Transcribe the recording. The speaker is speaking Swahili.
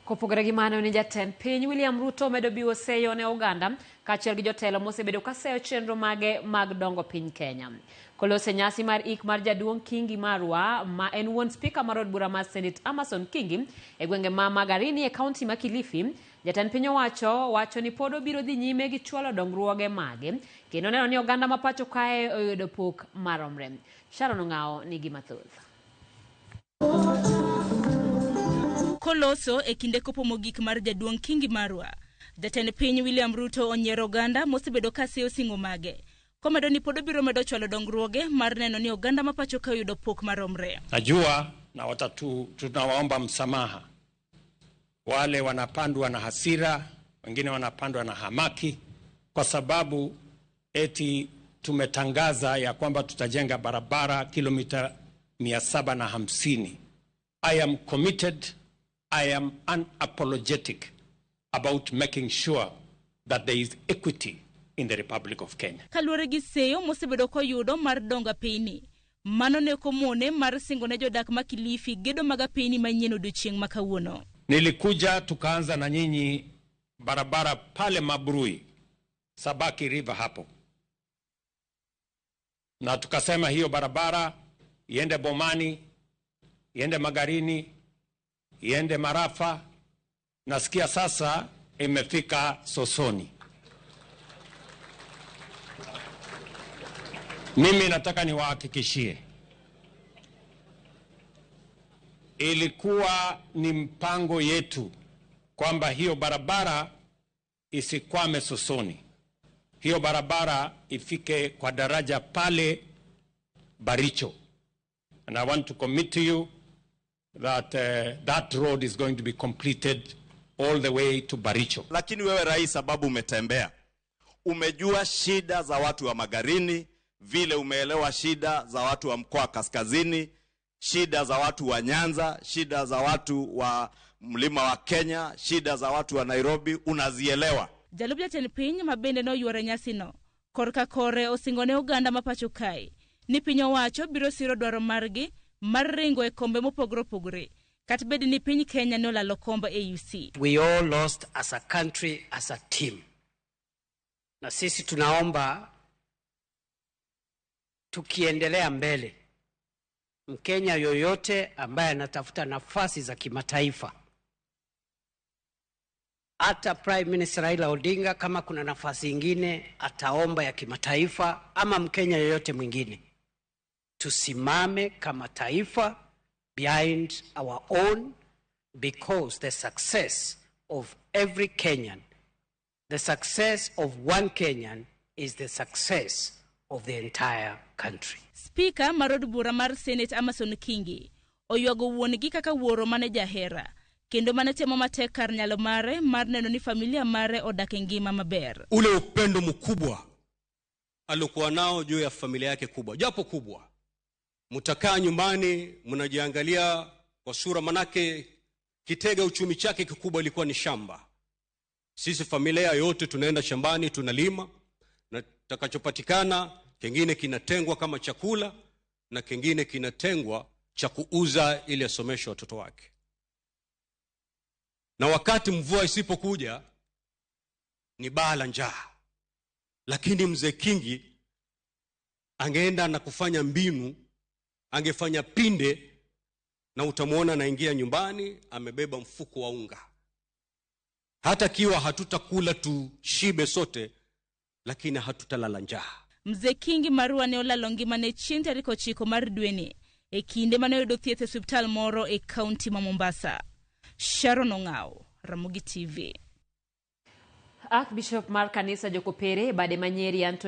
Kopogore gi mano ni jatend piny William Ruto medo biwo seyo ne Uganda kaachiel gi jotelo mosebedo ka seyo chenro mage mag dongo piny Kenya. Kolose nyasi mar ik mar jaduong' Kingi Marwa ma en wuon spika mar od bura mar Senate Amason Kingi e gwenge ma Magarini e kaunti ma Kilifi, jatend piny wacho ni pod obiro dhi nyime gi chwalo dongruoge mage kendo neno ni Uganda ma pacho kae oyudo pok maromre. Sharon Ong'ao nigi mathoth. Koloso e kinde kopo mogik mar jaduong' Kingi Marwa, jatend piny William Ruto onyiero Uganda mosebedo ka seyo singo mage. Komedo ni pod obiro medo chwalo dongruoge mar neno ni Uganda ma pacho ka oyudo pok maromre. Najua na tunawaomba msamaha wale wanapandwa na hasira, wengine wanapandwa na hamaki kwa sababu eti tumetangaza ya kwamba tutajenga barabara kilomita 750. I am committed, I am unapologetic about making sure that there is equity in the Republic of Kenya. Kaluwore gi seyo mosebedo koyudo mar donga piny, mano ne komone mar singo ne jodak ma Kilifi gedo maga piny manyien odiochieng' ma kawuono. Nilikuja tukaanza na nyinyi barabara pale Mabrui, Sabaki River hapo. Na tukasema hiyo barabara iende Bomani, iende Magarini, iende Marafa. Nasikia sasa imefika Sosoni. Mimi nataka niwahakikishie, ilikuwa ni mpango yetu kwamba hiyo barabara isikwame Sosoni. Hiyo barabara ifike kwa daraja pale Baricho. And I want to commit to you that that road is going to be completed all the way to Baricho. Lakini wewe rais, sababu umetembea, umejua shida za watu wa Magarini, vile umeelewa shida za watu wa mkoa kaskazini, shida za watu wa Nyanza, shida za watu wa mlima wa Kenya, shida za watu wa Nairobi, unazielewa. Jalub jatend piny mabende no yuore nyasino korka kore osingone Uganda ma pacho kae ni piny owacho biro siro dwaro margi mar ringo e kombe mopogore opogore kat bed ni piny Kenya no lalo kombe AUC. We all lost as a country, as a team. Na sisi tunaomba tukiendelea mbele, Mkenya yoyote ambaye anatafuta nafasi za kimataifa, hata Prime Minister Raila Odinga kama kuna nafasi ingine ataomba ya kimataifa, ama Mkenya yoyote mwingine, tusimame kama taifa behind our own, because the success of every Kenyan, the success of one Kenyan is the success of the entire country. Speaker marod bura mar Senate Amason Kingi oyuago wuongi kaka wuoro mane jahera kendo mane temo matek kar nyalo mare mar neno ni familia mare odak e ngima maber. Ule upendo mkubwa alikuwa nao juu ya familia yake kubwa, japo kubwa. Mutakaa nyumbani mnajiangalia kwa sura, manake kitega uchumi chake kikubwa ilikuwa ni shamba. Sisi familia yote tunaenda shambani, tunalima, na takachopatikana kingine kinatengwa kama chakula na kingine kinatengwa cha kuuza ili asomeshe watoto wake. Na wakati mvua isipokuja ni baa la njaa, lakini mzee Kingi angeenda na kufanya mbinu, angefanya pinde, na utamuona anaingia nyumbani amebeba mfuko wa unga. Hata kiwa hatutakula tushibe sote, lakini hatutalala njaa. Mzee Kingi Marwa ne olalo ngimane chieng' tarik 9 mar dweni e kinde mane oyudo thieth e osiptal moro e kaunti ma Mombasa. Sharon Ong'ao, Ramogi TV. Archbishop mar kanisa Jokopere bade Manyeri Anthony